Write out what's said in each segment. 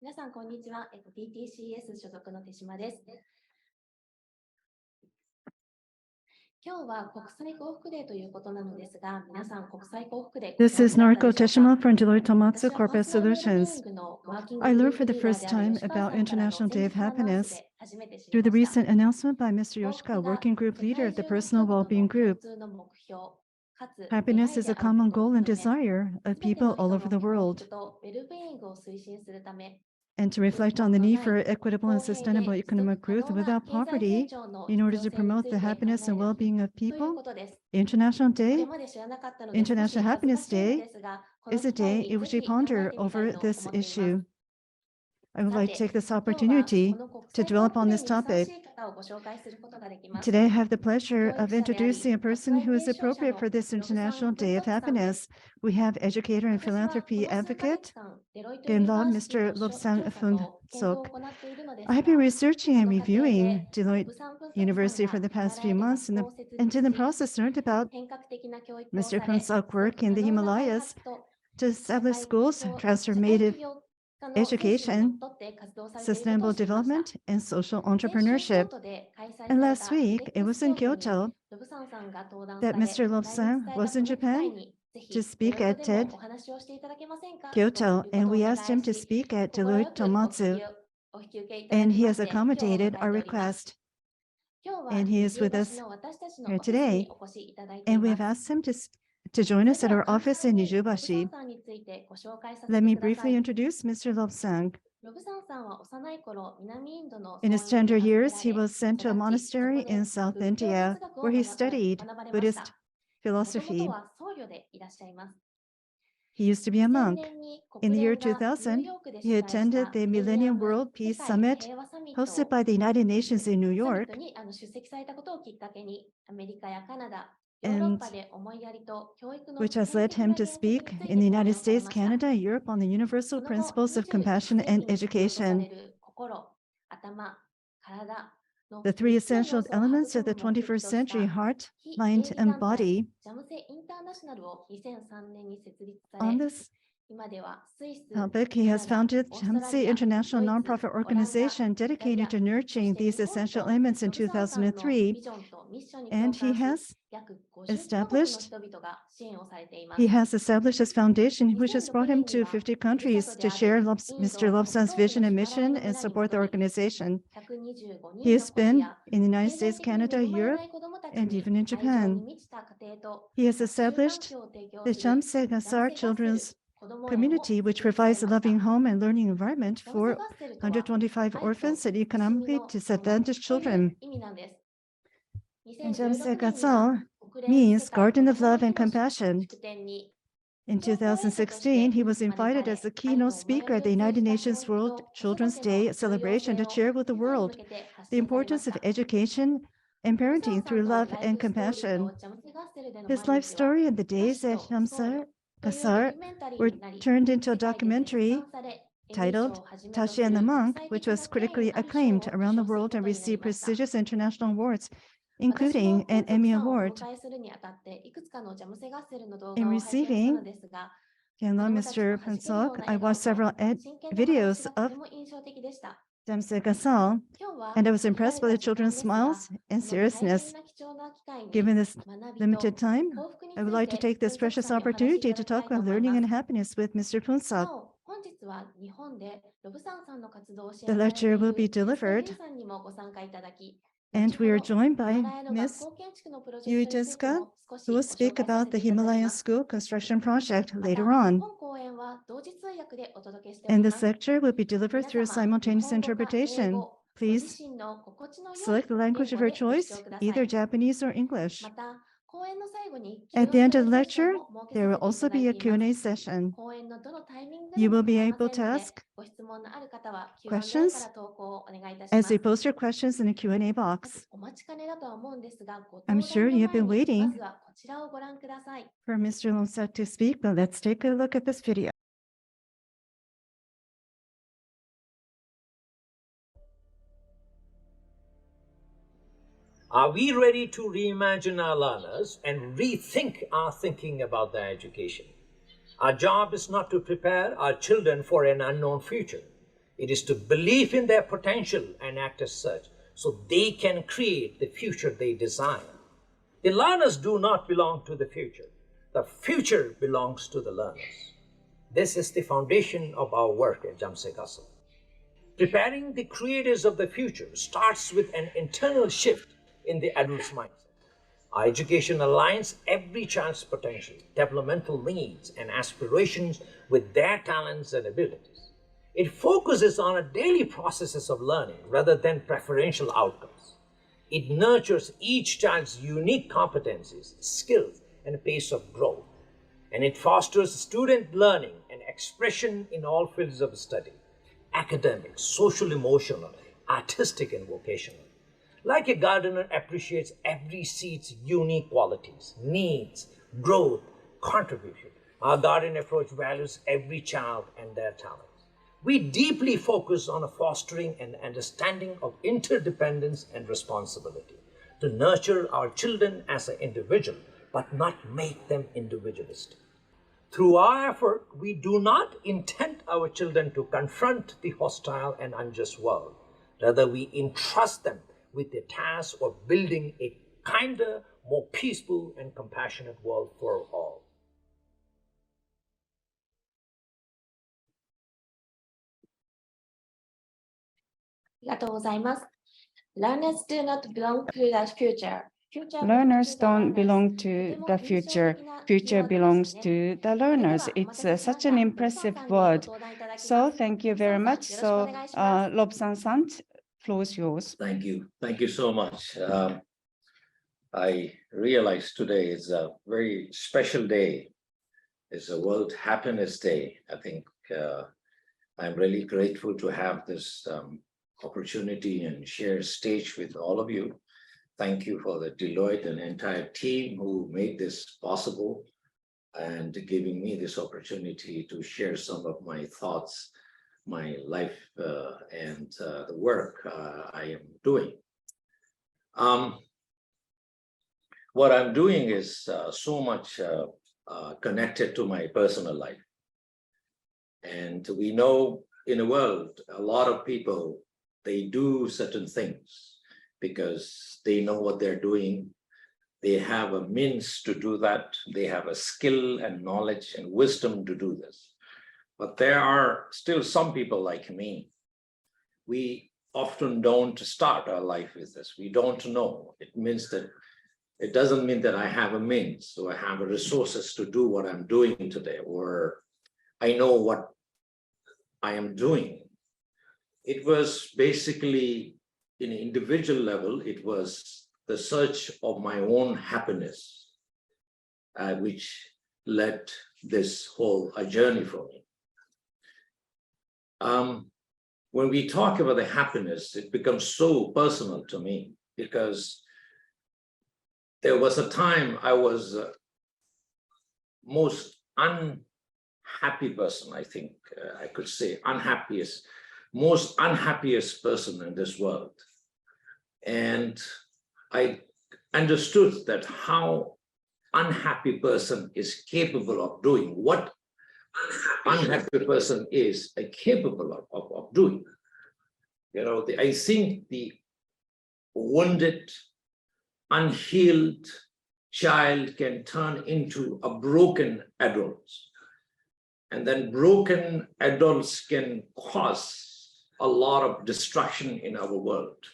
皆さん、こんにちは。TTCS 所属の手島です。今日は国際幸福デーということなのですが、皆さん国際幸福デー This is Noriko Teshima from Deloitte Corporate Solutions. I learned for the first time about International Day of Happiness through the recent announcement by Mr. Yoshikawa, Working Group Leader of the Personal Wellbeing Group. Happiness is a common goal and desire of people all over the world. And to reflect on the need for equitable and sustainable economic growth without poverty in order to promote the happiness and well-being of people, International Happiness Day is a day in which we ponder over this issue. I would like to take this opportunity to develop on this topic. Today, I have the pleasure of introducing a person who is appropriate for this International Day of Happiness. We have educator and philanthropy advocate, Genla Lobsang Phuntsok. I have been researching and reviewing Deloitte University for the past few months, and in the process learned about Mr. Phuntsok's work in the Himalayas to establish schools, transformative education, sustainable development, and social entrepreneurship. And last week, it was in Kyoto that Mr. Lobsang was in Japan to speak at TED Kyoto, and we asked him to speak at Deloitte Tomatsu, and he has accommodated our request. And he is with us here today, and we have asked him to join us at our office in Nijubashi. Let me briefly introduce Mr. Lobsang. In his tender years, he was sent to a monastery in South India, where he studied Buddhist philosophy. He used to be a monk. In the year 2000, he attended the Millennium World Peace Summit hosted by the United Nations in New York, and which has led him to speak in the United States, Canada, and Europe on the universal principles of compassion and education. The three essential elements of the 21st century: heart, mind, and body. On this topic, he has founded Jhamtse International nonprofit organization dedicated to nurturing these essential elements in 2003, and he has established his foundation, which has brought him to 50 countries to share Mr. Lobsang's vision and mission and support the organization. He has been in the United States, Canada, Europe, and even in Japan. He has established the Jhamtse Gatsal Children's Community, which provides a loving home and learning environment for 125 orphans and economically disadvantaged children. And Jhamtse Gatsal means Garden of Love and Compassion. In 2016, he was invited as the keynote speaker at the United Nations World Children's Day celebration to share with the world the importance of education and parenting through love and compassion. His life story and the days at Jhamtse Gatsal were turned into a documentary titled Tashi and the Monk, which was critically acclaimed around the world and received prestigious international awards, including an Emmy Award. In receiving Mr. Phuntsok, I watched several videos of Jhamtse Gatsal, and I was impressed by the children's smiles and seriousness. Given this limited time, I would like to take this precious opportunity to talk about learning and happiness with Mr. Phuntsok. The lecture will be delivered, and we are joined by Ms. Yuiteska, who will speak about the Himalayan School construction project later on. And this lecture will be delivered through simultaneous interpretation. Please select the language of your choice, either Japanese or English. At the end of the lecture, there will also be a Q&A session. You will be able to ask questions as you post your questions in the Q&A box. I'm sure you have been waiting for Mr. Lobsang to speak, but let's take a look at this video. Are we ready to reimagine our learners and rethink our thinking about their education? Our job is not to prepare our children for an unknown future. It is to believe in their potential and act as such so they can create the future they desire. The learners do not belong to the future. The future belongs to the learners. This is the foundation of our work at Jhamtse Gatsal. Preparing the creators of the future starts with an internal shift in the adult's mindset. Our education aligns every child's potential, developmental needs, and aspirations with their talents and abilities. It focuses on a daily processes of learning rather than preferential outcomes. It nurtures each child's unique competencies, skills, and pace of growth. And it fosters student learning and expression in all fields of study: academic, social, emotional, artistic, and vocational. Like a gardener appreciates every seed's unique qualities, needs, growth, contribution, our garden approach values every child and their talents. We deeply focus on fostering an understanding of interdependence and responsibility to nurture our children as an individual, but not make them individualistic. Through our effort, we do not intend our children to confront the hostile and unjust world. Rather, we entrust them with the task of building a kinder, more peaceful, and compassionate world for all. Learners do not belong to the future. Learners don't belong to the future. Future belongs to the learners. It's such an impressive word. So thank you very much. So Lobsang-san, floor is yours. Thank you. Thank you so much. I realize today is a very special day. It's a World Happiness Day. I think I'm really grateful to have this opportunity and share stage with all of you. Thank you for the Deloitte and entire team who made this possible and giving me this opportunity to share some of my thoughts, my life and the work I am doing. What I'm doing is so much connected to my personal life. And we know in the world, a lot of people, they do certain things because they know what they're doing. They have a means to do that. They have a skill and knowledge and wisdom to do this. But there are still some people like me. We often don't start our life with this. We don't know. It means that it doesn't mean that I have a means or I have resources to do what I'm doing today, or I know what I am doing. It was basically, in an individual level, it was the search of my own happiness, which led this whole journey for me. When we talk about the happiness, it becomes so personal to me because there was a time I was most unhappy person, I think I could say, most unhappiest person in this world. And I understood that how unhappy person is capable of doing, what unhappy person is capable of doing. You know, I think the wounded, unhealed child can turn into a broken adult. And then broken adults can cause a lot of destruction in our world.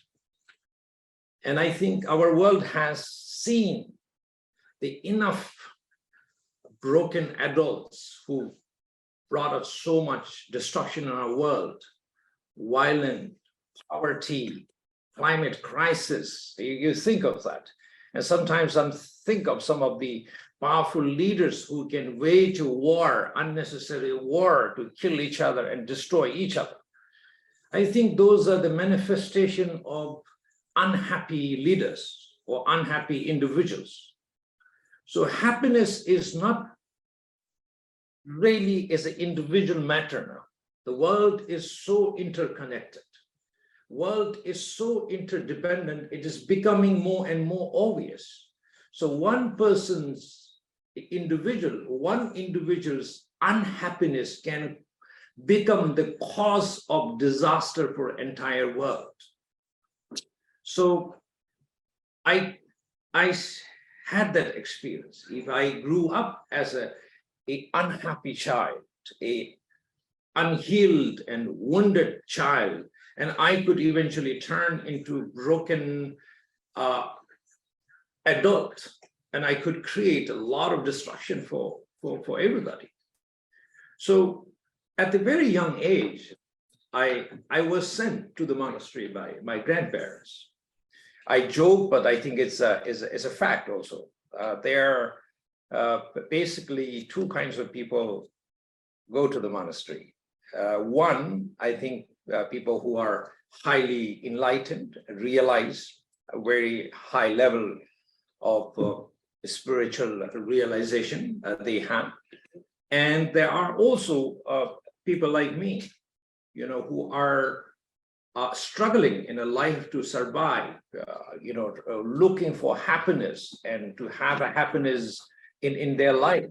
And I think our world has seen the enough broken adults who brought us so much destruction in our world, violence, poverty, climate crisis. You think of that. And sometimes I think of some of the powerful leaders who can wage a war, unnecessary war, to kill each other and destroy each other. I think those are the manifestation of unhappy leaders or unhappy individuals. So happiness is not really as an individual matter now. The world is so interconnected. World is so interdependent, it is becoming more and more obvious. So one individual's unhappiness can become the cause of disaster for entire world. So I had that experience. If I grew up as a unhappy child, a unhealed and wounded child, and I could eventually turn into broken adult, and I could create a lot of destruction for everybody. So at a very young age, I was sent to the monastery by my grandparents. I joke, but I think it's a fact also. There are basically two kinds of people go to the monastery. One, I think people who are highly enlightened, realize a very high level of spiritual realization they have. And there are also people like me, who are struggling in a life to survive, looking for happiness and to have a happiness in their life.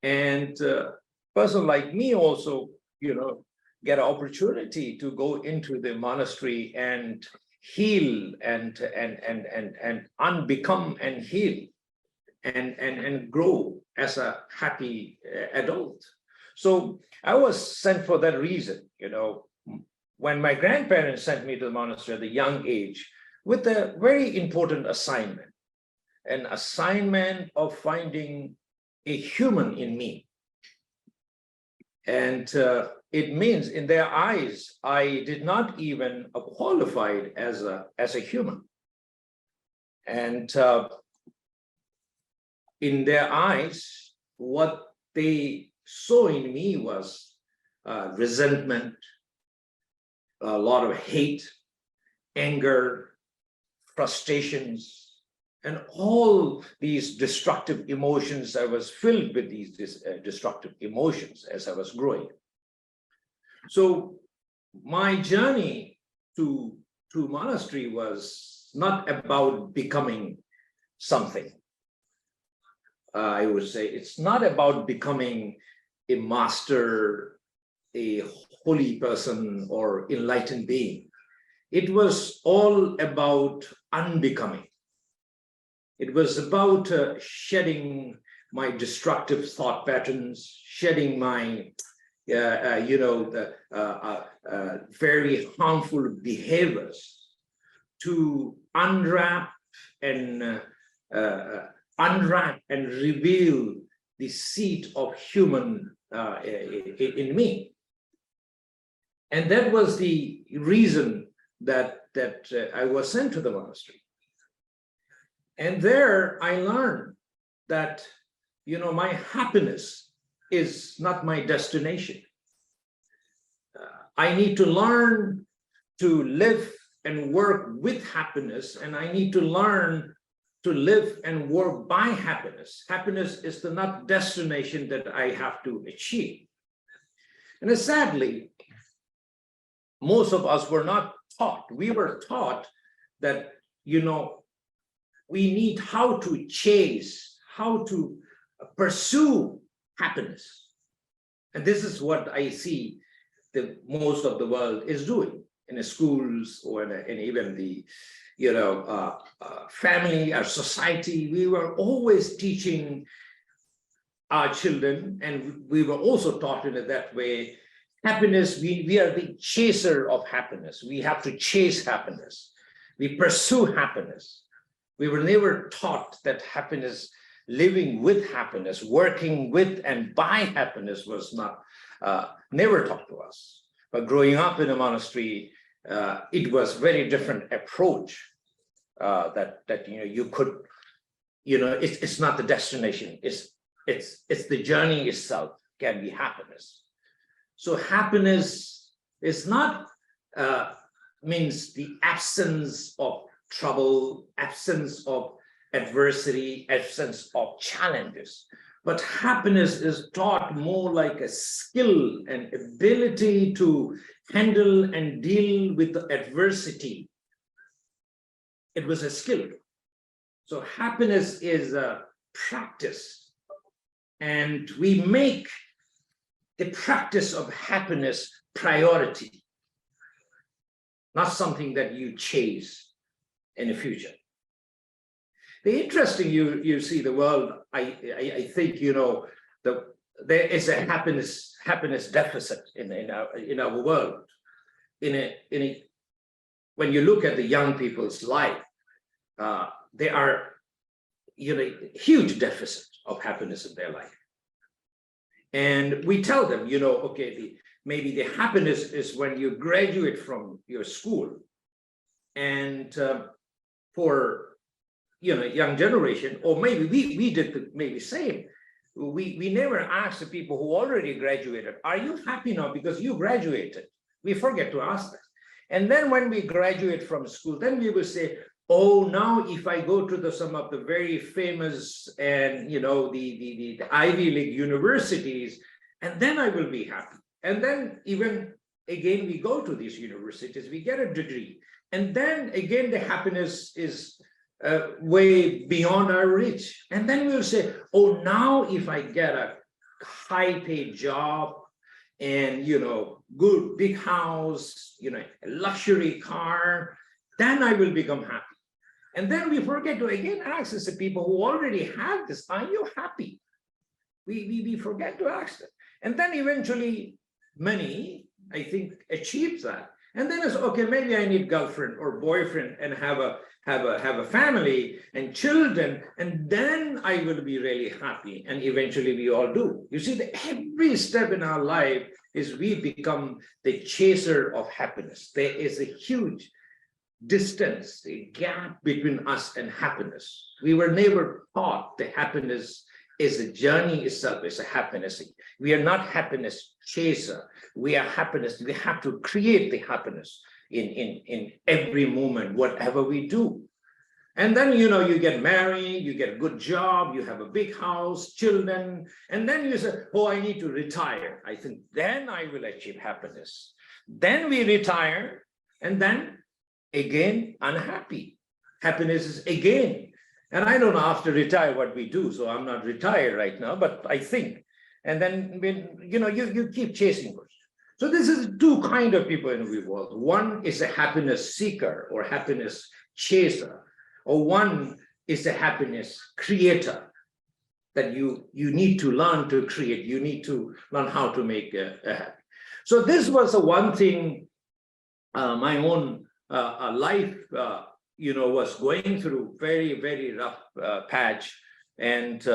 And a person like me also, get an opportunity to go into the monastery and heal and unbecome and heal and grow as a happy adult. So I was sent for that reason, when my grandparents sent me to the monastery at a young age with a very important assignment, an assignment of finding a human in me. And it means in their eyes, I did not even qualified as a human. And in their eyes, what they saw in me was resentment, a lot of hate, anger, frustrations, and all these destructive emotions. I was filled with these destructive emotions as I was growing. So my journey to monastery was not about becoming something. I would say it's not about becoming a master, a holy person, or enlightened being. It was all about unbecoming. It was about shedding my destructive thought patterns, shedding my, very harmful behaviors, to unwrap and reveal the seed of human in me. And that was the reason that I was sent to the monastery. And there I learned that, my happiness is not my destination. I need to learn to live and work with happiness, and I need to learn to live and work by happiness. Happiness is the not destination that I have to achieve. And sadly, most of us were not taught. We were taught that, we need how to chase, how to pursue happiness. And this is what I see that most of the world is doing in the schools or in even the, family or society. We were always teaching our children, and we were also taught in that way, happiness, we are the chaser of happiness. We have to chase happiness. We pursue happiness. We were never taught that happiness, living with happiness, working with and by happiness was not, never taught to us. But growing up in a monastery, it was very different approach that you could, it's not the destination, it's the journey itself can be happiness. So happiness is not means the absence of trouble, absence of adversity, absence of challenges. But happiness is taught more like a skill and ability to handle and deal with the adversity. It was a skill. So happiness is a practice. And we make the practice of happiness priority, not something that you chase in the future. The interesting, you see the world, I think, you know, there is a happiness deficit in our world. When you look at the young people's life, there are, you know, huge deficit of happiness in their life. And we tell them, you know, okay, maybe the happiness is when you graduate from your school. And for, you know, young generation, or maybe we did the maybe same. We never ask the people who already graduated, are you happy now because you graduated? We forget to ask that. And then when we graduate from school, then we will say, oh, now if I go to some of the very famous and, you know, the Ivy League universities, and then I will be happy. And then even again, we go to these universities, we get a degree. And then again, the happiness is way beyond our reach. And then we'll say, oh, now if I get a high paid job and, you know, good big house, you know, a luxury car, then I will become happy. And then we forget to again ask the people who already have this, are you happy? We forget to ask them. And then eventually many, I think, achieve that. And then it's okay, maybe I need girlfriend or boyfriend and have a family and children, and then I will be really happy. And eventually we all do. You see, every step in our life is we become the chaser of happiness. There is a huge distance, a gap between us and happiness. We were never taught the happiness is a journey itself, is a happiness. We are not happiness chaser. We are happiness. We have to create the happiness in every moment, whatever we do. And then, you know, you get married, you get a good job, you have a big house, children, and then you say, oh, I need to retire. I think then I will achieve happiness. Then we retire, and then again, unhappy. Happiness is again. And I don't know after retire what we do, so I'm not retired right now, but I think. And then, you know, you keep chasing those. So this is two kind of people in the world. One is a happiness seeker or happiness chaser, or one is a happiness creator that you need to learn to create. You need to learn how to make happy. So this was the one thing my own life, you know, was going through very, very rough patch. And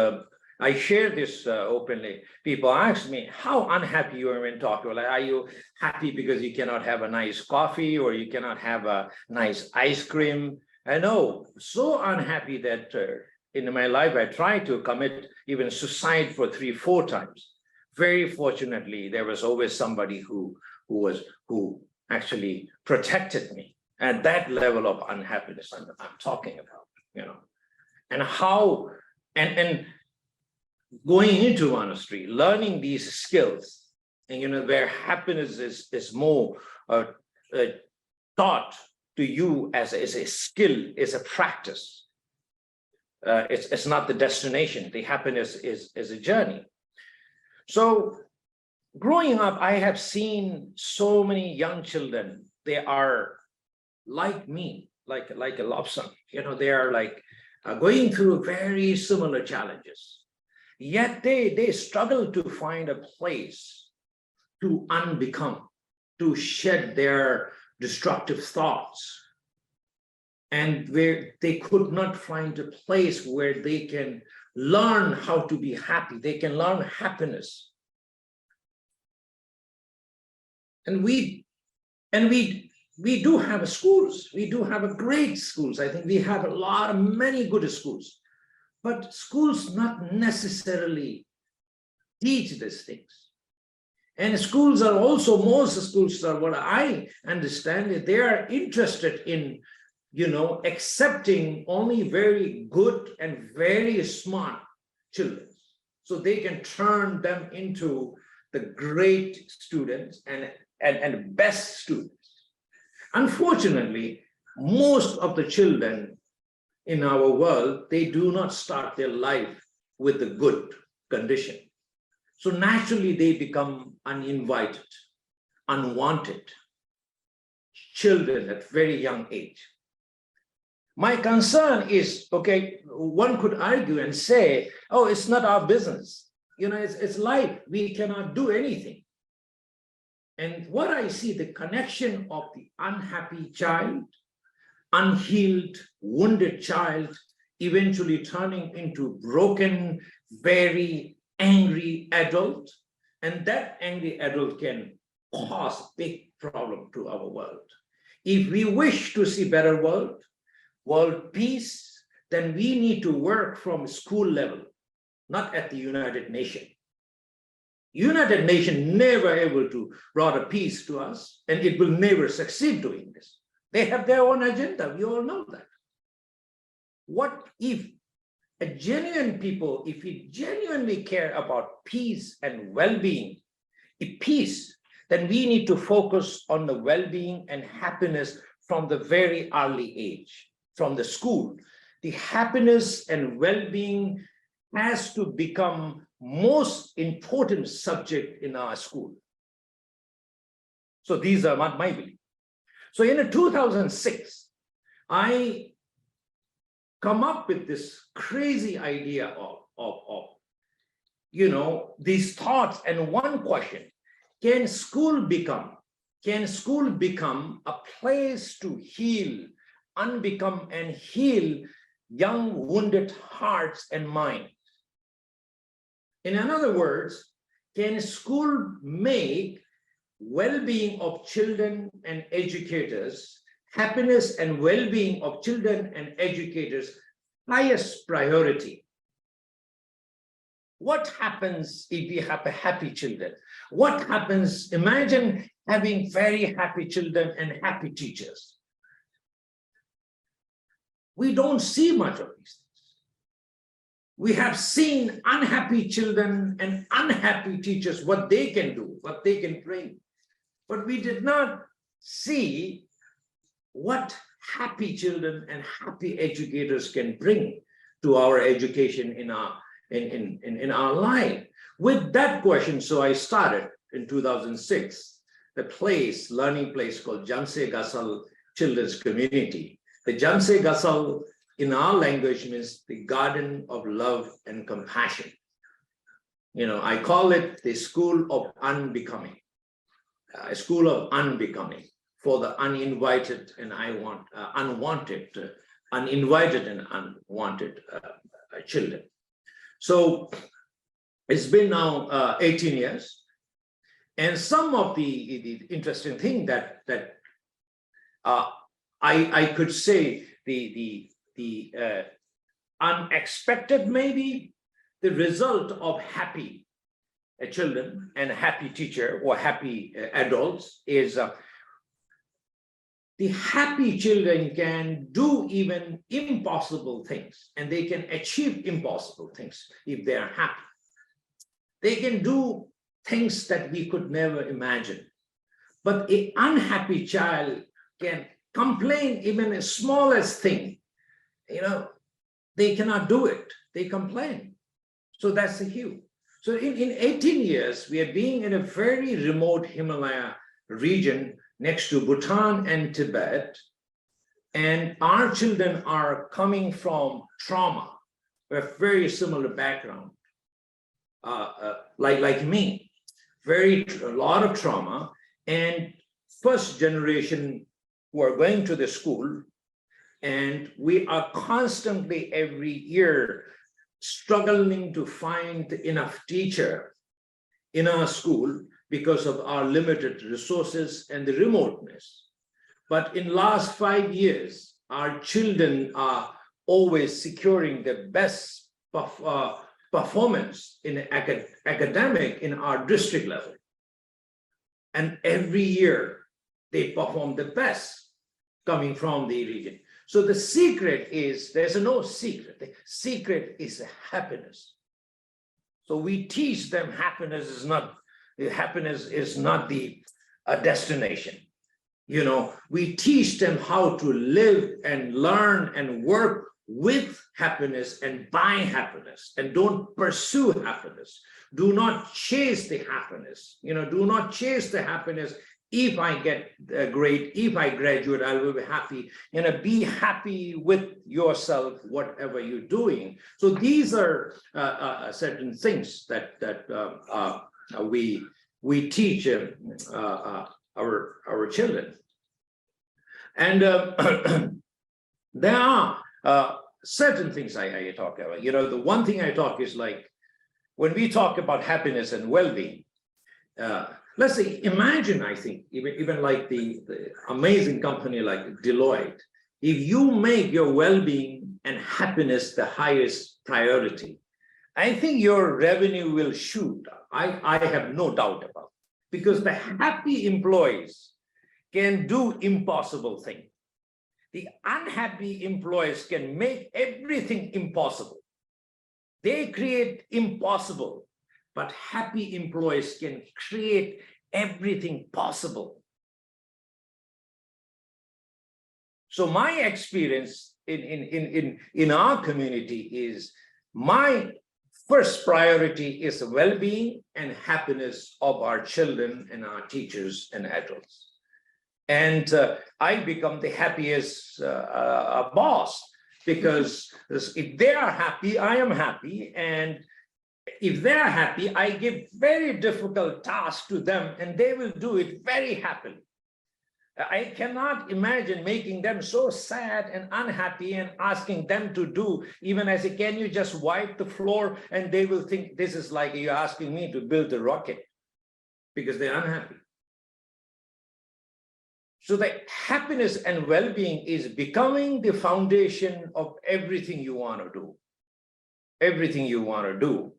I share this openly. People ask me, how unhappy you are when talking about, like, are you happy because you cannot have a nice coffee or you cannot have a nice ice cream? I know, so unhappy that in my life, I tried to commit even suicide for 3-4 times. Very fortunately, there was always somebody who actually protected me at that level of unhappiness I'm talking about, you know, and how, and going into monastery, learning these skills, and, you know, where happiness is more taught to you as a skill, is a practice. It's not the destination. The happiness is a journey. So growing up, I have seen so many young children. They are like me, like a Lobsang. You know, they are like going through very similar challenges. Yet they struggle to find a place to unbecome, to shed their destructive thoughts, and where they could not find a place where they can learn how to be happy. They can learn happiness. And we do have schools. We do have great schools. I think we have many good schools, but schools not necessarily teach these things. And schools are also, most schools are, what I understand, is they are interested in, you know, accepting only very good and very smart children, so they can turn them into the great students and best students. Unfortunately, most of the children in our world, they do not start their life with a good condition. So naturally, they become uninvited, unwanted children at very young age. My concern is, okay, one could argue and say, oh, it's not our business. It's life. We cannot do anything. And what I see, the connection of the unhappy child, unhealed, wounded child, eventually turning into broken, very angry adult. And that angry adult can cause big problem to our world. If we wish to see better world peace, then we need to work from school level, not at the United Nations. United Nations never able to brought a peace to us, and it will never succeed doing this. They have their own agenda. We all know that. What if a genuine people, if we genuinely care about peace and well-being, peace, then we need to focus on the well-being and happiness from the very early age, from the school. The happiness and well-being has to become most important subject in our school. So these are my belief. So in 2006, I come up with this crazy idea of these thoughts and one question: can school become a place to heal, unbecome and heal young wounded hearts and minds? In other words, can school make well-being of children and educators, happiness and well-being of children and educators highest priority? What happens if we have happy children? What happens? Imagine having very happy children and happy teachers. We don't see much of these things. We have seen unhappy children and unhappy teachers, what they can do, what they can bring. But we did not see what happy children and happy educators can bring to our education in our life. With that question, so I started in 2006, the learning place called Jhamtse Gatsal Children's Community. The Jhamtse Gatsal in our language means the garden of love and compassion. I call it the school of unbecoming, a school of unbecoming for the uninvited and uninvited and unwanted children. So it's been now 18 years. And some of the interesting thing that I could say the unexpected, maybe the result of happy children and a happy teacher or happy adults is the happy children can do even impossible things, and they can achieve impossible things if they are happy. They can do things that we could never imagine. But an unhappy child can complain even the smallest thing. They cannot do it. They complain. So that's the hue. So in 18 years, we are being in a very remote Himalaya region next to Bhutan and Tibet. And our children are coming from trauma, a very similar background, like me. A lot of trauma, and first generation who are going to the school, and we are constantly every year struggling to find enough teacher in our school because of our limited resources and the remoteness. But in last 5 years, our children are always securing the best performance in academic in our district level. And every year they perform the best coming from the region. So the secret is, there's no secret. The secret is happiness. So we teach them happiness is not the destination. We teach them how to live and learn and work with happiness and by happiness, and don't pursue happiness. Do not chase the happiness. Do not chase the happiness. If I get a grade, if I graduate, I will be happy. Be happy with yourself, whatever you're doing. So these are certain things that we teach our children. And there are certain things I talk about. The one thing I talk is like, when we talk about happiness and well-being, let's say, imagine, I think, even like the amazing company like Deloitte, if you make your well-being and happiness the highest priority, I think your revenue will shoot up. I have no doubt about it, because the happy employees can do impossible things. The unhappy employees can make everything impossible. They create impossible, but happy employees can create everything possible. So my experience in our community is, my first priority is the well-being and happiness of our children and our teachers and adults. And I become the happiest boss, because if they are happy, I am happy. And if they're happy, I give very difficult tasks to them and they will do it very happily. I cannot imagine making them so sad and unhappy and asking them to do, even I say, can you just wipe the floor? And they will think this is like you're asking me to build a rocket, because they're unhappy. So the happiness and well-being is becoming the foundation of everything you want to do. Everything you want to do.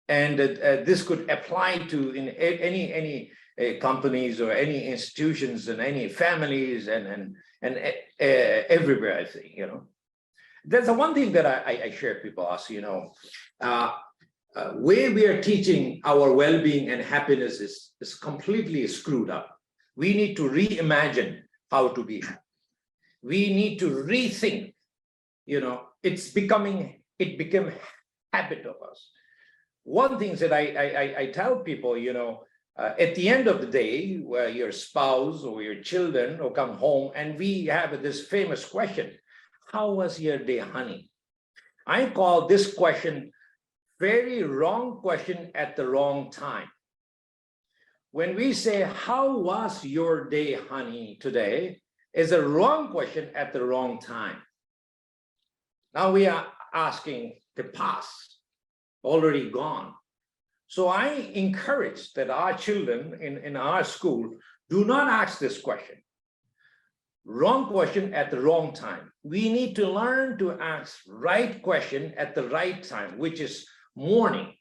And this could apply to in any companies or any institutions and any families and everywhere, I think, There's the one thing that I share people ask, where we are teaching our well-being and happiness is completely screwed up. We need to reimagine how to be happy. We need to rethink, it became habit of us. One thing that I tell people, at the end of the day, where your spouse or your children will come home and we have this famous question, how was your day, honey? I call this question very wrong question at the wrong time. When we say, how was your day, honey, today, is a wrong question at the wrong time. Now we are asking the past, already gone. So I encourage that our children in our school do not ask this question. Wrong question at the wrong time. We need to learn to ask right question at the right time, which is morning.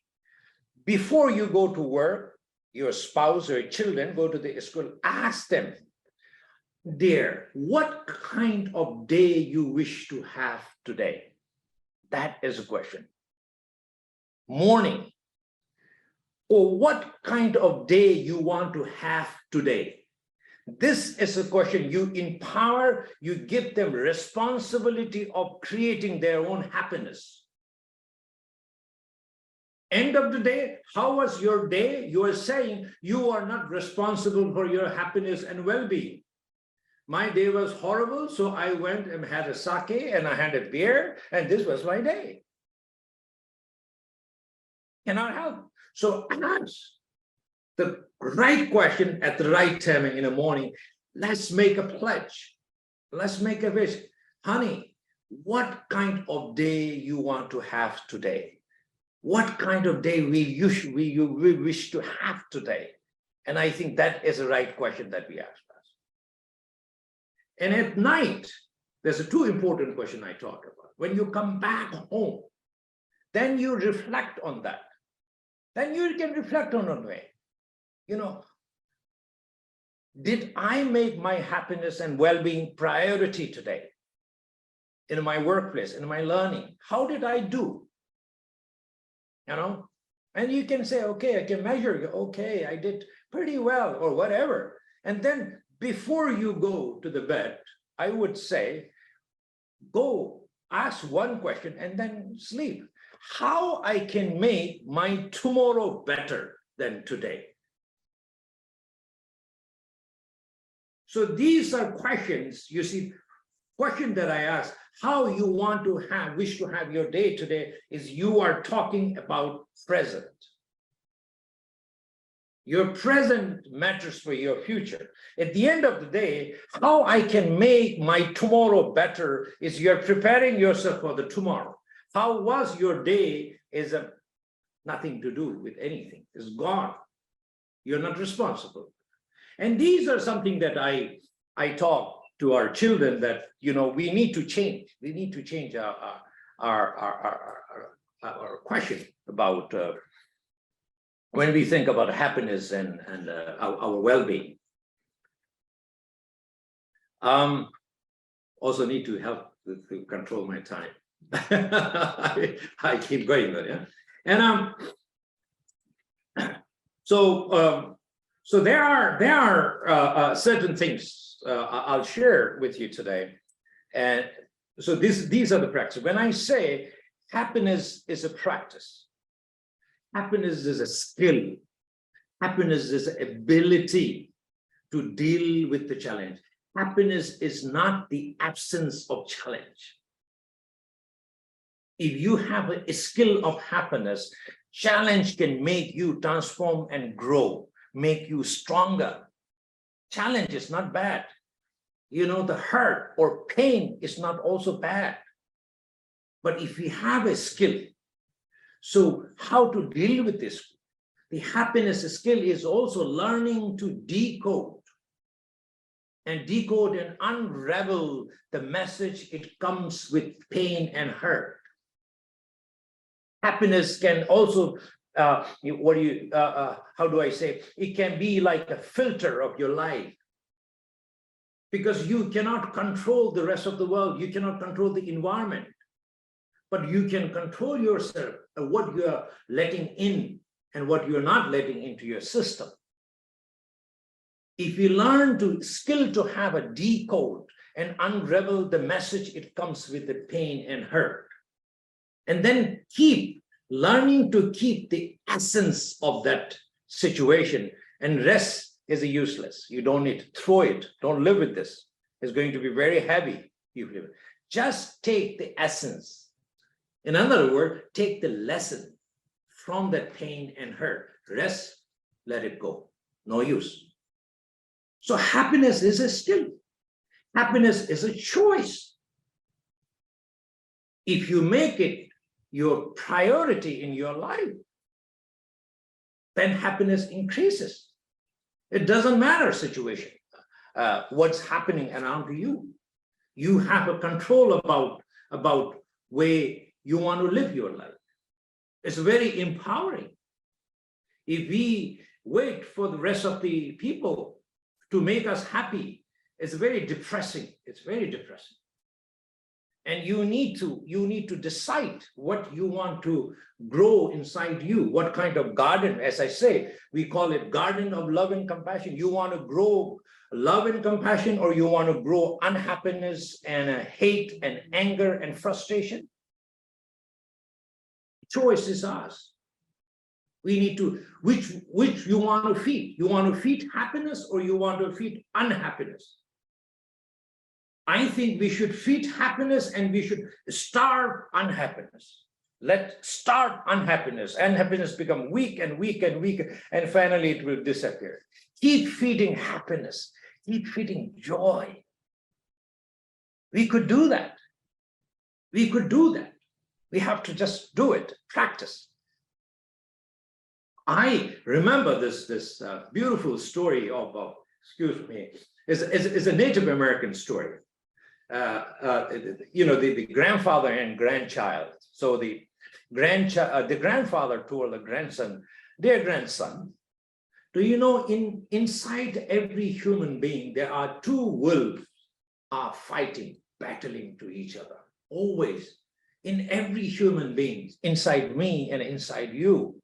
Before you go to work, your spouse or your children go to the school, ask them, dear, what kind of day you wish to have today? That is a question. Morning. Or what kind of day you want to have today? This is a question. You empower, you give them responsibility of creating their own happiness. End of the day, how was your day? You are saying you are not responsible for your happiness and well-being. My day was horrible, so I went and had a sake and I had a beer, and this was my day. Cannot help. So ask the right question at the right time in the morning. Let's make a pledge. Let's make a wish. Honey, what kind of day you want to have today? What kind of day we wish to have today? And I think that is the right question that we ask us. And at night, there's a two important question I talk about. When you come back home, then you reflect on that. Then you can reflect on it. Did I make my happiness and well-being priority today? In my workplace, in my learning, how did I do? And you can say, okay, I can measure, okay, I did pretty well or whatever. And then before you go to the bed, I would say, go ask one question and then sleep. How I can make my tomorrow better than today? So these are questions, you see, question that I ask, how you want to have, wish to have your day today is you are talking about present. Your present matters for your future. At the end of the day, how I can make my tomorrow better is you're preparing yourself for the tomorrow. How was your day is nothing to do with anything. It's gone. You're not responsible. And these are something that I talk to our children that, you know, we need to change. We need to change our question about when we think about happiness and our well-being. Also need to help to control my time. I keep going there, yeah. And so there are certain things I'll share with you today, and so these are the practices. When I say happiness is a practice, happiness is a skill, happiness is an ability to deal with the challenge. Happiness is not the absence of challenge. If you have a skill of happiness, challenge can make you transform and grow, make you stronger. Challenge is not bad. You know, the hurt or pain is not also bad. But if we have a skill, so how to deal with this? The happiness skill is also learning to decode and unravel the message it comes with pain and hurt. Happiness can also, how do I say, it can be like a filter of your life. Because you cannot control the rest of the world, you cannot control the environment, but you can control yourself, what you are letting in and what you're not letting into your system. If you learn to skill to have a decode and unravel the message, it comes with the pain and hurt. And then keep learning to keep the essence of that situation, and rest is useless. You don't need to throw it. Don't live with this. It's going to be very heavy. You live. Just take the essence. In other words, take the lesson from that pain and hurt. Rest, let it go. No use. So happiness is a skill. Happiness is a choice. If you make it your priority in your life, then happiness increases. It doesn't matter situation, what's happening around you. You have a control about way you want to live your life. It's very empowering. If we wait for the rest of the people to make us happy, it's very depressing. It's very depressing. And you need to decide what you want to grow inside you, what kind of garden. As I say, we call it garden of love and compassion. You want to grow love and compassion, or you want to grow unhappiness and hate and anger and frustration? Choice is ours. We need to, which you want to feed? You want to feed happiness, or you want to feed unhappiness? I think we should feed happiness and we should starve unhappiness. Let's starve unhappiness. Unhappiness become weak and weak and weak, and finally it will disappear. Keep feeding happiness. Keep feeding joy. We could do that. We could do that. We have to just do it, practice. I remember this beautiful story of, excuse me, is a Native American story. The grandfather and grandchild. So the grandfather told the grandson, "Dear grandson, do you know inside every human being there are two wolves are fighting, battling to each other, always, in every human being, inside me and inside you.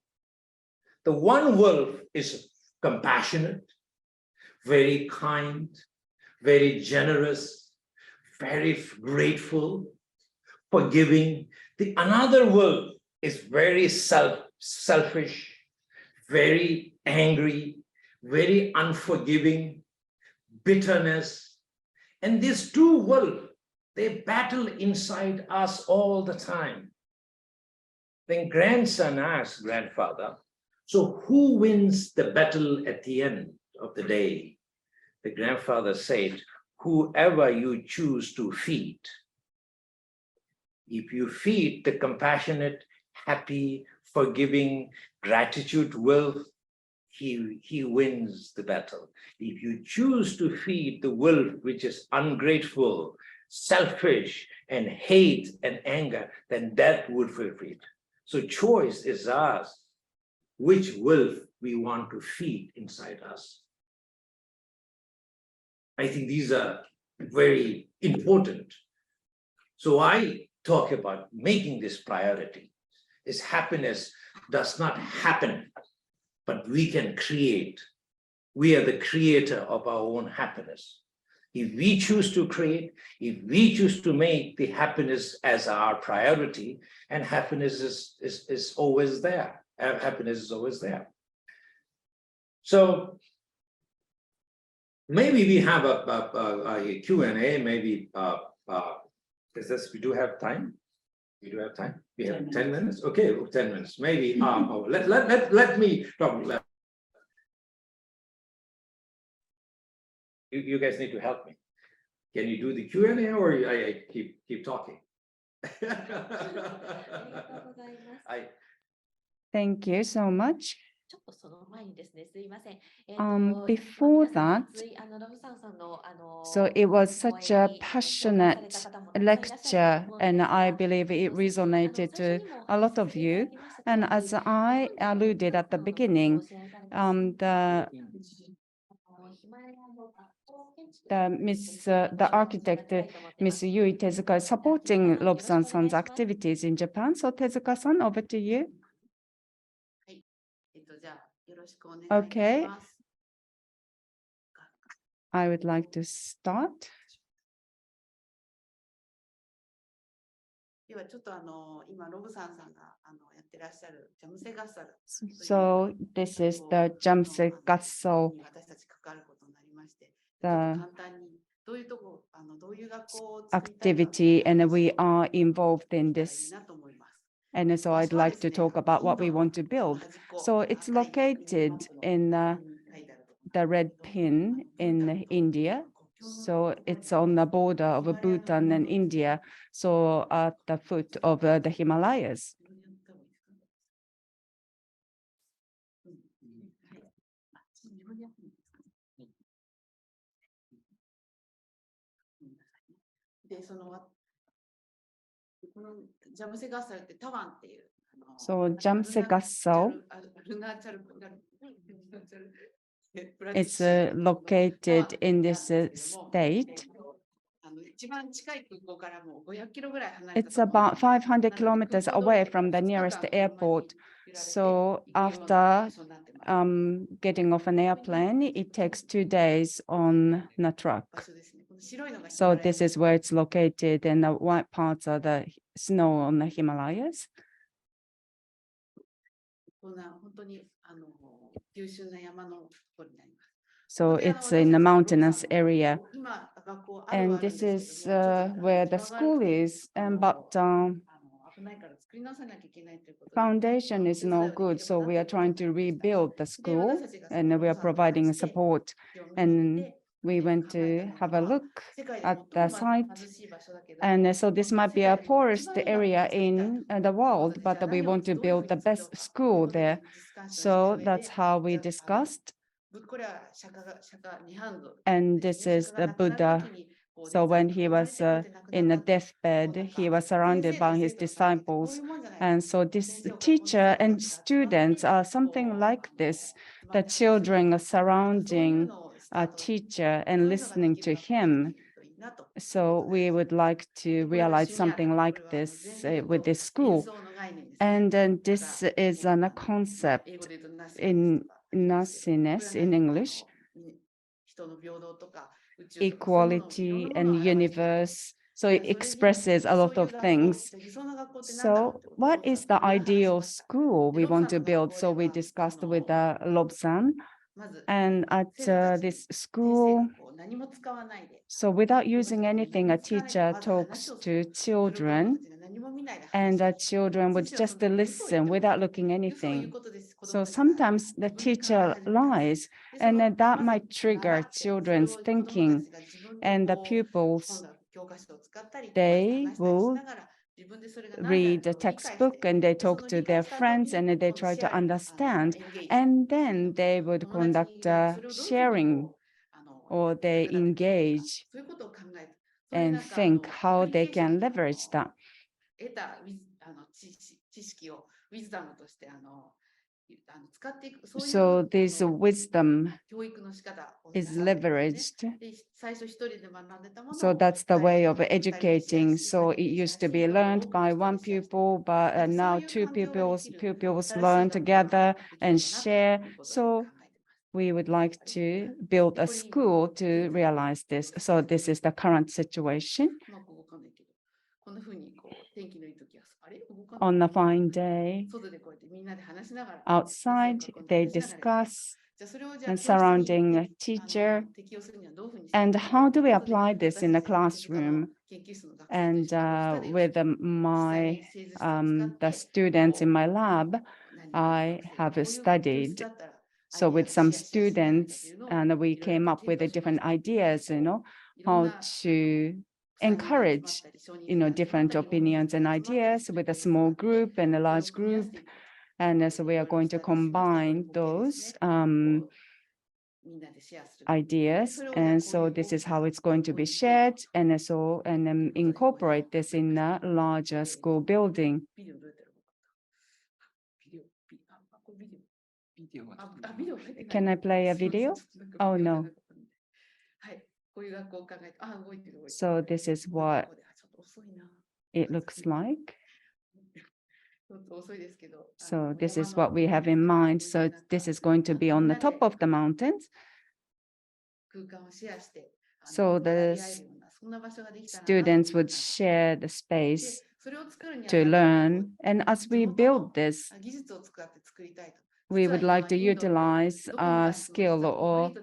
The one wolf is compassionate, very kind, very generous, very grateful, forgiving. The another world is very selfish, very angry, very unforgiving, bitterness. And these two worlds, they battle inside us all the time. Then grandson asked grandfather, so who wins the battle at the end of the day? The grandfather said, whoever you choose to feed. If you feed the compassionate, happy, forgiving, gratitude will, he wins the battle. If you choose to feed the wolf, which is ungrateful, selfish, and hate and anger, then that would will feed. So choice is ours, which wolf we want to feed inside us. I think these are very important. So I talk about making this priority. Is happiness does not happen, but we can create. We are the creator of our own happiness. If we choose to create, if we choose to make the happiness as our priority, and happiness is always there. Happiness is always there. So maybe we have a Q&A, maybe we do have time? We do have time? We have 10 minutes? Okay, 10 minutes. Maybe let me talk. You guys need to help me. Can you do the Q&A or I keep talking? Thank you so much. ちょっとその前にですね、すいません。Before 皆さん that, 熱いロブさんさんの so it was such a 講演に passionate 共感された方もたくさんいらっしゃると lecture, 思うんです and が、 I believe it 最初に resonated 最 to 初にも a お話 lot しさ of せていただ you. きました通 And り、 as I 日本 alluded で at the の beginning, 教えられたりする ヒマラヤの学校建築 the architect, Miss Yui Tezuka, is supporting Lobsang-san's activities in Japan. So Tezuka-san, over to you. じゃあよろしくお願いいたし Okay. ます。 I would like to start. ではちょっと今ロブさんさんがやってらっしゃるジャムセガッサル So this is the Jhamtse Gatsal, に私たち関わることになりまして、 the 簡単にどういうとこどういう学校を作りたいか activity, and we are involved in いい this. なと思います。 And so I'd like to talk about what we want to build. So it's located in the red pin in India. So it's on the border of Bhutan and India, so at the foot of the Himalayas. で、そのこのジャムセガッサルってタワンっていう So Jhamtse Gatsal, ルナチャル it's located in this state. 一番近い空港からもう500キロぐらい離れた It's ところ about 500 kilometers away from the nearest airport. So after getting off an airplane, it takes 2 days on a truck. 場所ですね。この白いのが So this is where it's located, and the white parts are the snow on the Himalayas. こんな本当に優秀な山のところになります。 So it's in a mountainous area. And this is where the school is, but foundation is no good. So we are trying to rebuild the school, and we are providing support. And we went to have a look at the site. And so this might be a poorest area in the world, but we want to build the best school there. So that's how we discussed. And this is the Buddha. So when he was in a deathbed, he was surrounded by his disciples. And so this teacher and students are something like this. The children are surrounding a teacher and listening to him. So we would like to realize something like this with this school. And then this is a concept in nothingness in English, equality and universe. So it expresses a lot of things. So what is the ideal school we want to build? So we discussed with Lobsang, and at this school, so without using anything, a teacher talks to children, and the children would just listen without looking anything. So sometimes the teacher lies, and then that might trigger children's thinking, and the pupils, they will read the textbook and they talk to their friends and they try to understand, and then they would conduct sharing, or they engage and think how they can leverage that. So this wisdom is leveraged. So that's the way of educating. So it used to be learned by one pupil, but now two pupils learn together and share. So we would like to build a school to realize this. So this is the current situation. On a fine day, outside, they discuss and surrounding a teacher. And how do we apply this in the classroom? And with the students in my lab, I have studied. So with some students, and we came up with different ideas, how to encourage, different opinions and ideas with a small group and a large group. And so we are going to combine those ideas. And so this is how it's going to be shared. And then incorporate this in a larger school building. Can I play a video? Oh, no. So this is what it looks like. So this is what we have in mind. So this is going to be on the top of the mountains. So the students would share the space to learn. And as we build this, we would like to utilize a skill or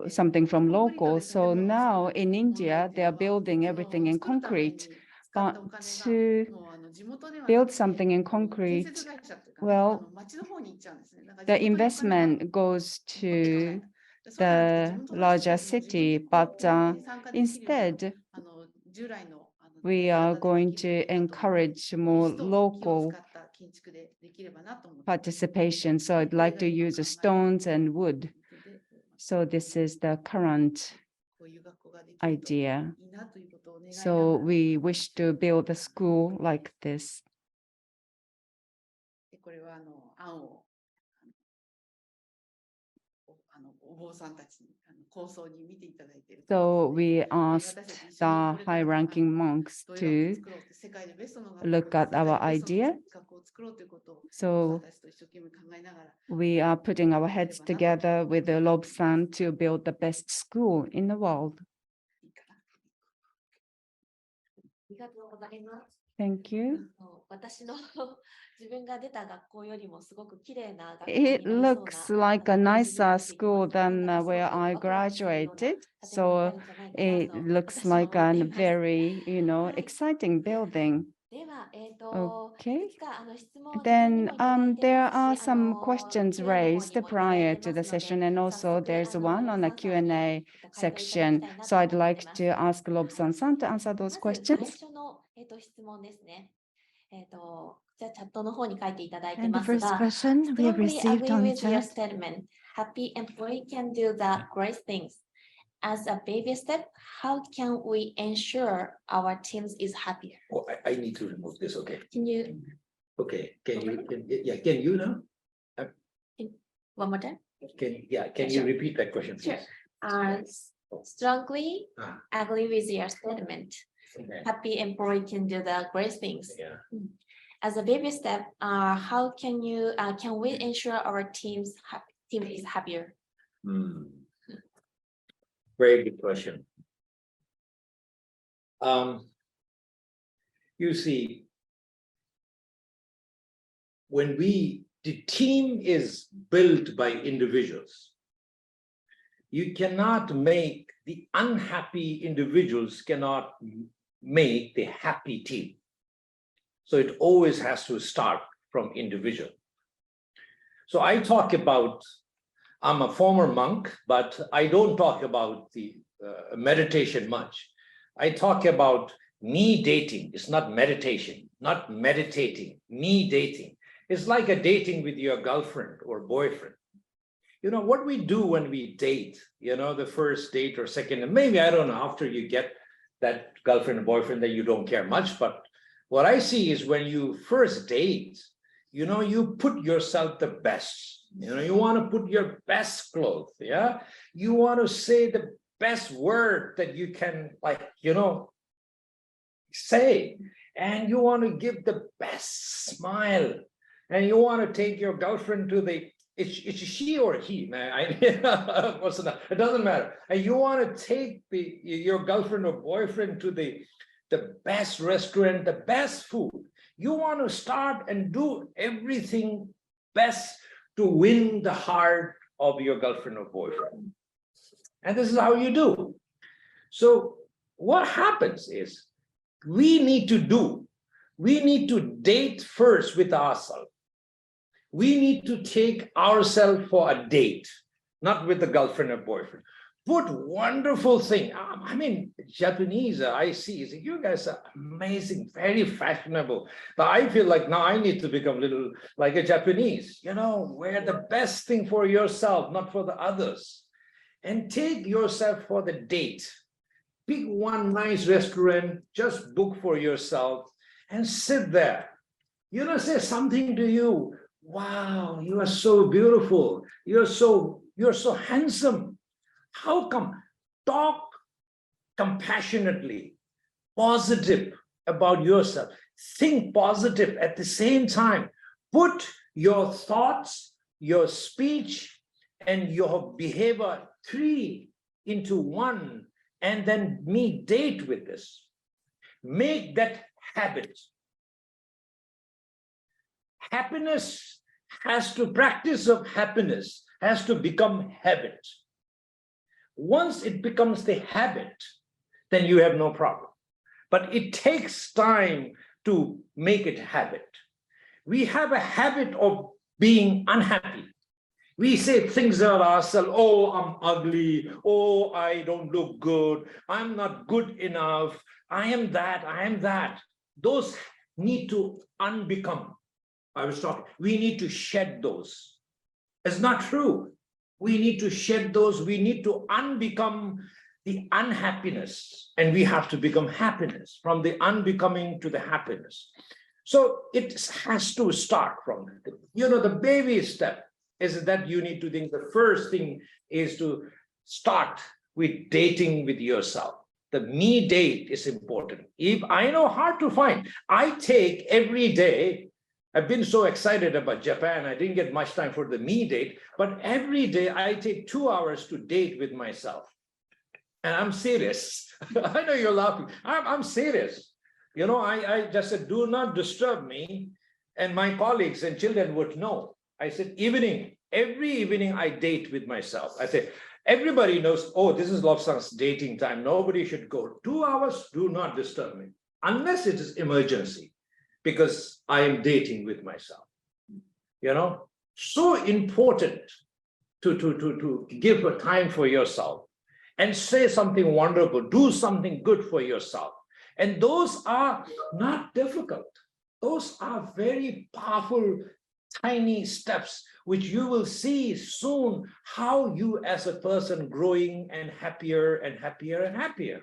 something from local. So now in India, they are building everything in concrete. But to build something in concrete, well, the investment goes to the larger city, but instead, we are going to encourage more local participation. So I'd like to use stones and wood. So this is the current idea. So we wish to build a school like this. So we asked the high-ranking monks to look at our idea. So we are putting our heads together with the Lobsang to build the best school in the world. Thank you. It looks like a nicer school than where I graduated. So it looks like a very, exciting building. Okay. Then there are some questions raised prior to the session, and also there's one on the Q&A section. So I'd like to ask Lobsang-san to answer those questions. And the first question we have received on chat. Happy employee can do the great things. As a baby step, how can we ensure our teams is happier? Oh, I need to remove this. Okay. Can you? Okay. Can you now? One more time. Can you repeat that question, please? Sure. Strongly agree with your statement. Okay. Happy employee can do the great things. Yeah. As a baby step, how can we ensure our team is happier? Very good question. You see, when the team is built by individuals, you cannot make the unhappy individuals cannot make the happy team. So it always has to start from individual. So I talk about, I'm a former monk, but I don't talk about the meditation much. I talk about me dating. It's not meditation, not meditating, me dating. It's like a dating with your girlfriend or boyfriend. You know, what we do when we date, you know, the first date or second, and maybe, I don't know, after you get that girlfriend or boyfriend that you don't care much, but what I see is when you first date, you know, you put yourself the best, you know, you want to put your best clothes, yeah? You want to say the best word that you can, like, you know, say, and you want to give the best smile, and you want to take your girlfriend to the, it's she or he, man. It doesn't matter. And you want to take your girlfriend or boyfriend to the best restaurant, the best food. You want to start and do everything best to win the heart of your girlfriend or boyfriend. And this is how you do. So what happens is we need to date first with ourselves. We need to take ourselves for a date, not with the girlfriend or boyfriend. Put wonderful thing. I mean, Japanese, I see, you guys are amazing, very fashionable. But I feel like now I need to become a little like a Japanese, you know, wear the best thing for yourself, not for the others. And take yourself for the date. Pick one nice restaurant, just book for yourself and sit there. You know, say something to you. Wow, you are so beautiful. You're so handsome. How come? Talk compassionately, positive about yourself. Think positive at the same time. Put your thoughts, your speech, and your behavior 3 into 1, and then date with this. Make that habit. Happiness practice of happiness has to become habit. Once it becomes the habit, then you have no problem. But it takes time to make it habit. We have a habit of being unhappy. We say things about ourselves, oh, I'm ugly, oh, I don't look good, I'm not good enough, I am that. Those need to unbecome. We need to shed those. It's not true. We need to shed those. We need to unbecome the unhappiness, and we have to become happiness, from the unbecoming to the happiness. So it has to start from, you know, the baby step is that you need to think the first thing is to start with dating with yourself. The me date is important. If I know hard to find, I take every day. I've been so excited about Japan. I didn't get much time for the me date, but every day I take 2 hours to date with myself. And I'm serious. I know you're laughing. I'm serious. You know, I just said, do not disturb me. And my colleagues and children would know. I said, every evening I date with myself. I say, everybody knows, oh, this is Lobsang's dating time. Nobody should go. 2 hours, do not disturb me. Unless it is emergency, because I am dating with myself. You know, so important to give a time for yourself and say something wonderful, do something good for yourself. And those are not difficult. Those are very powerful, tiny steps, which you will see soon how you as a person growing and happier and happier and happier.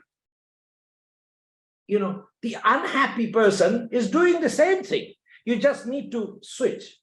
You know, the unhappy person is doing the same thing. You just need to switch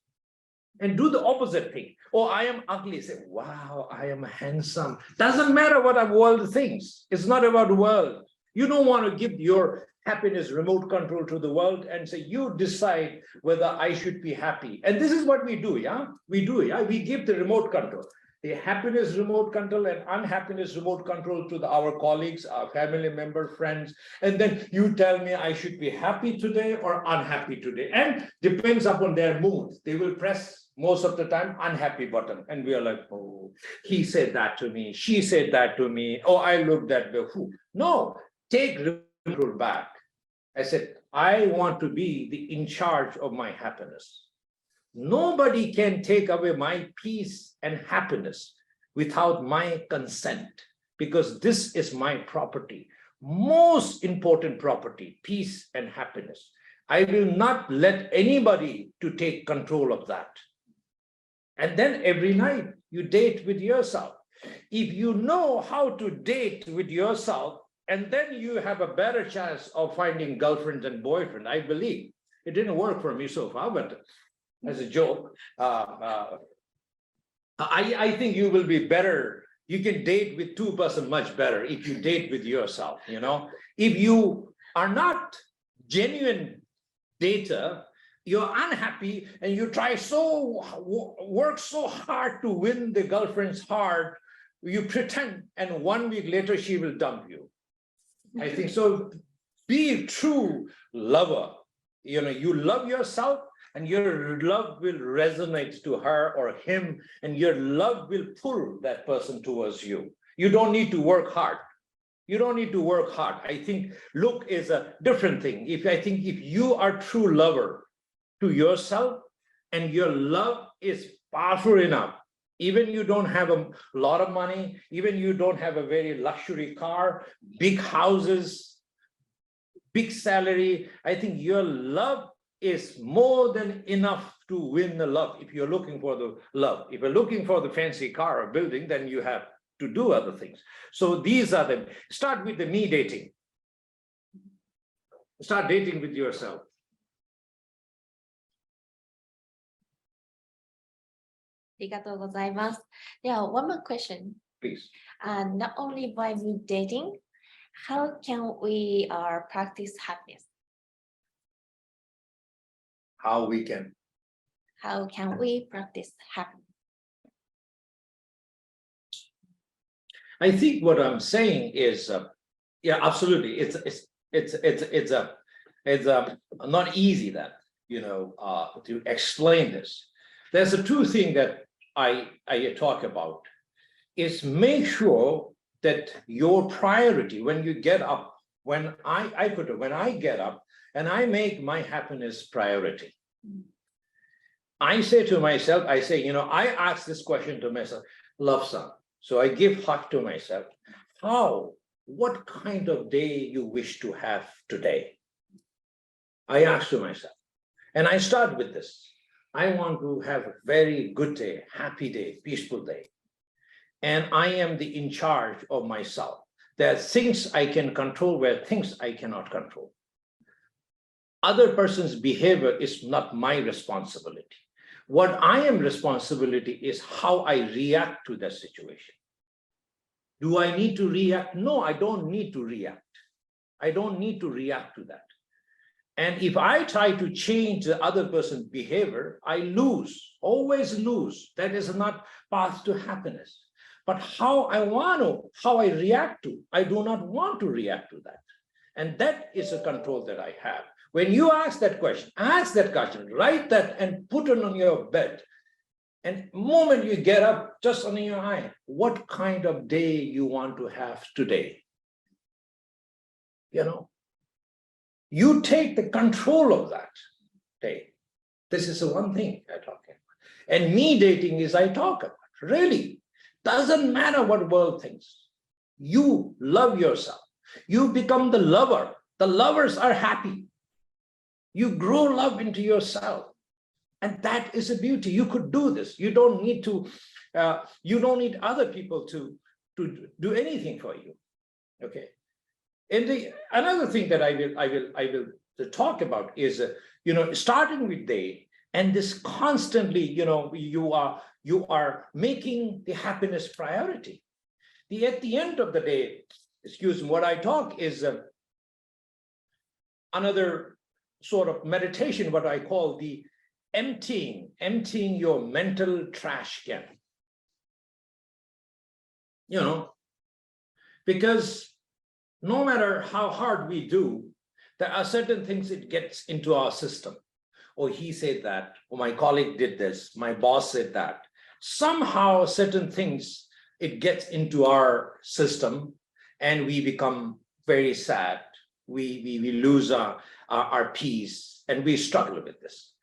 and do the opposite thing. Oh, I am ugly. Say, wow, I am handsome. Doesn't matter what the world thinks. It's not about the world. You don't want to give your happiness remote control to the world and say, you decide whether I should be happy. And this is what we do, yeah? We do, yeah? We give the remote control. the happiness remote control and unhappiness remote control to our colleagues, our family member, friends. And then you tell me I should be happy today or unhappy today. And depends upon their mood. They will press most of the time unhappy button. And we are like, oh, he said that to me. She said that to me. Oh, I looked that way. No, take control back. I said, I want to be in charge of my happiness. Nobody can take away my peace and happiness without my consent, because this is my property, most important property, peace and happiness. I will not let anybody to take control of that. And then every night you date with yourself. If you know how to date with yourself, and then you have a better chance of finding girlfriend and boyfriend. I believe it didn't work for me so far, but as a joke, I think you will be better. You can date with two person much better if you date with yourself. You know, if you are not genuine dater, you're unhappy and you try work so hard to win the girlfriend's heart. You pretend, and 1 week later she will dump you. I think so. Be a true lover. You know, you love yourself, and your love will resonate to her or him, and your love will pull that person towards you. You don't need to work hard. You don't need to work hard. I think look is a different thing. I think if you are true lover to yourself, and your love is powerful enough, even you don't have a lot of money, even you don't have a very luxury car, big houses, big salary, I think your love is more than enough to win the love. If you're looking for the love, if you're looking for the fancy car or building, then you have to do other things. So these are them. Start with the me dating. Start dating with yourself. Yeah, one more question. Please. Not only by me dating, how can we practice happiness? How we can? How can we practice happiness? I think what I'm saying is, yeah, absolutely. It's not easy that, you know, to explain this. There's a two thing that I talk about is make sure that your priority when you get up, when I get up and I make my happiness priority. I say to myself, you know, I ask this question to myself, Lobsang. So I give heart to myself. What kind of day you wish to have today? I ask to myself. And I start with this. I want to have a very good day, happy day, peaceful day. And I am in charge of myself. There are things I can control where things I cannot control. Other person's behavior is not my responsibility. What I am responsibility is how I react to that situation. Do I need to react? No, I don't need to react. I don't need to react to that. And if I try to change the other person's behavior, I lose, always lose. That is not path to happiness. But how I react to, I do not want to react to that. And that is a control that I have. When you ask that question, write that and put it on your bed. And the moment you get up, just on your eye, what kind of day you want to have today? You know, you take the control of that day. This is the one thing I talk about. And me dating is I talk about, really. Doesn't matter what world thinks. You love yourself. You become the lover. The lovers are happy. You grow love into yourself. And that is a beauty. You could do this. You don't need to, you don't need other people to do anything for you. Okay. And another thing that I will talk about is, you know, starting with day and this constantly, you know, you are making the happiness priority. At the end of the day, excuse me, what I talk is another sort of meditation, what I call the emptying your mental trash can. you know, because no matter how hard we do, there are certain things it gets into our system. Oh, he said that, or my colleague did this, my boss said that. Somehow certain things, it gets into our system and we become very sad. We lose our peace and we struggle with this.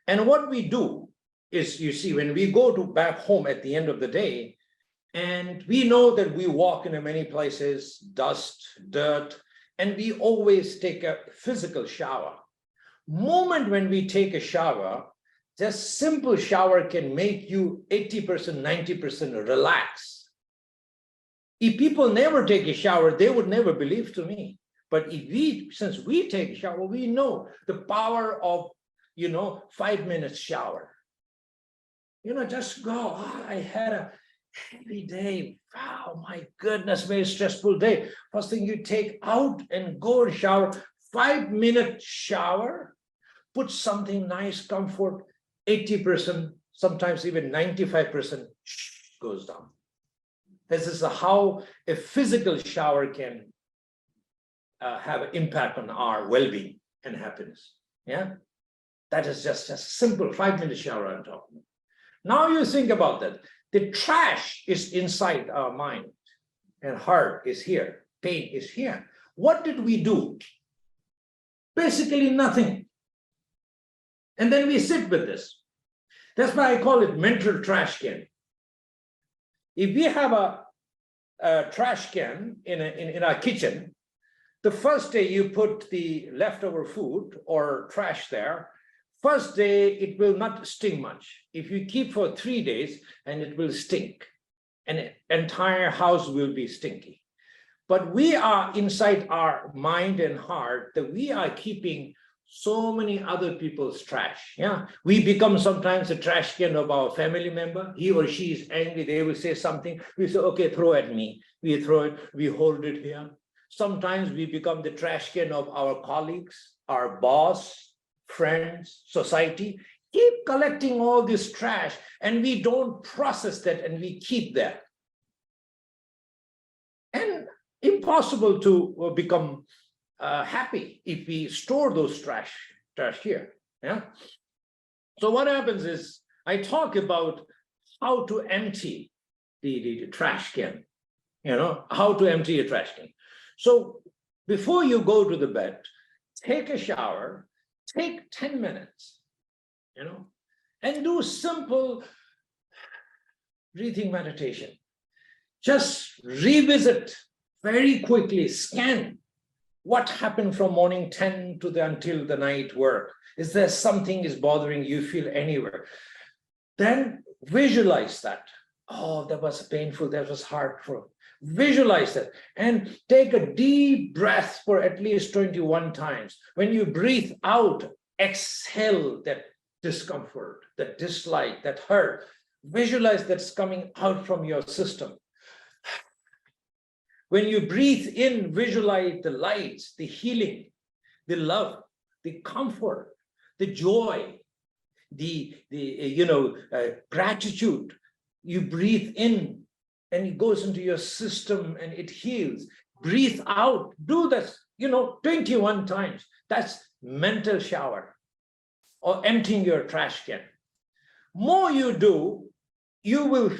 And what we do is, you see, when we go to back home at the end of the day, and we know that we walk in many places, dust, dirt, and we always take a physical shower. Moment when we take a shower, just simple shower can make you 80%, 90% relax. If people never take a shower, they would never believe to me. But since we take a shower, we know the power of, 5 minutes shower. Just go, I had a heavy day. Wow, my goodness, very stressful day. First thing you take out and go and shower, 5-minute shower, put something nice, comfort, 80%, sometimes even 95% goes down. This is how a physical shower can have an impact on our well-being and happiness. Yeah, that is just a simple 5-minute shower I'm talking about. Now you think about that. The trash is inside our mind and heart is here, pain is here. What did we do? Basically nothing. And then we sit with this. That's why I call it mental trash can. If we have a trash can in our kitchen, the first day you put the leftover food or trash there, first day it will not stink much. If you keep for 3 days, and it will stink, and the entire house will be stinky. But we are inside our mind and heart that we are keeping so many other people's trash. Yeah, we become sometimes a trash can of our family member. He or she is angry, they will say something, we say, okay, throw at me. We throw it, we hold it here. Sometimes we become the trash can of our colleagues, our boss, friends, society. Keep collecting all this trash and we don't process that and we keep that. And impossible to become happy if we store those trash here. Yeah. So what happens is I talk about how to empty the trash can, how to empty a trash can. So before you go to the bed, take a shower, take 10 minutes, and do simple breathing meditation. Just revisit very quickly, scan what happened from morning 10 to until the night work. Is there something is bothering you, feel anywhere? Then visualize that. Oh, that was painful, that was hurtful. Visualize that and take a deep breath for at least 21 times. When you breathe out, exhale that discomfort, that dislike, that hurt. Visualize that's coming out from your system. When you breathe in, visualize the lights, the healing, the love, the comfort, the joy, the gratitude. You breathe in and it goes into your system and it heals. Breathe out, do this, 21 times. That's mental shower or emptying your trash can. More you do, you will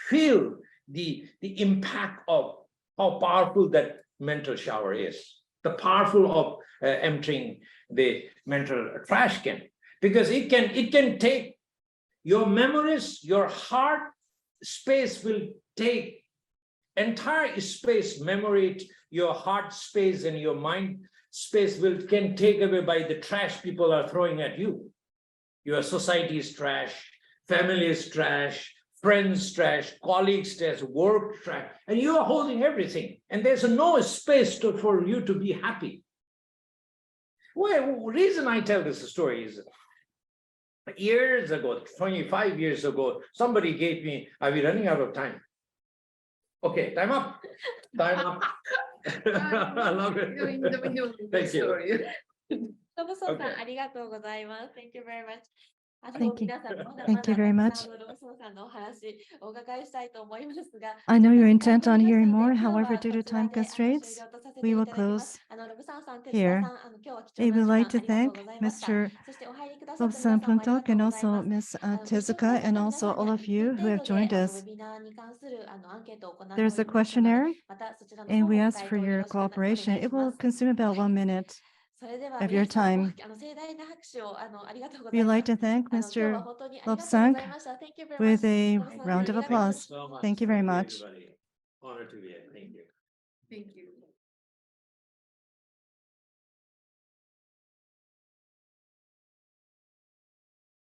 feel the impact of how powerful that mental shower is, the powerful of emptying the mental trash can, because it can take your memories, your heart space will take entire space, memory, your heart space and your mind space can take away by the trash people are throwing at you. Your society is trash, family is trash, friends trash, colleagues trash, work trash, and you are holding everything. And there's no space for you to be happy. Well, the reason I tell this story is years ago, 25 years ago, somebody gave me, are we running out of time? Okay, time up. Time up. I love it. Thank you. Lobsang-san, Okay. ありがとうございます。Thank you very much. Thank you. 皆さんまだ Thank you very まだたくさ much. んロブソンさんのお話お伺いしたいと思いますが、 I know you're ちょっ intent と on 時間 hearing にな more. りますので、今日 However, は due こ to ちら time で終 constraints, 了とさせ we てい will ただきます。 close ロブさんさん、手塚 here. さん、今日は貴 I 重な would 時 like 間 to ありがとう thank ございました。 Mr. そしてお入りくださった Lobsang 皆さんもありが Phuntsok とう and ござい also ます。 Ms. ご視聴く Tezuka ださっ and た皆 also さんに all は of 1 you 分 who 程 have 度で joined ウ us. ェビナーに関するアンケートを行っており There's a ますので、 questionnaire またそちらの and 方 we もご ask 回 for 答よ your ろしくお願 cooperation. いし It ま will す。 consume about 1 minute それでは of 皆 your さん、 time. 盛大な拍手をありがとうござ We'd いま like す。 to thank 今日は Mr. 本当にありがとうご Lobsang ざいました。Thank you very with much. a ロブさん、 round of ありがとうございま applause. した。 so much. Thank you very Thank much. everybody. Honor to be here. Thank you. Thank you.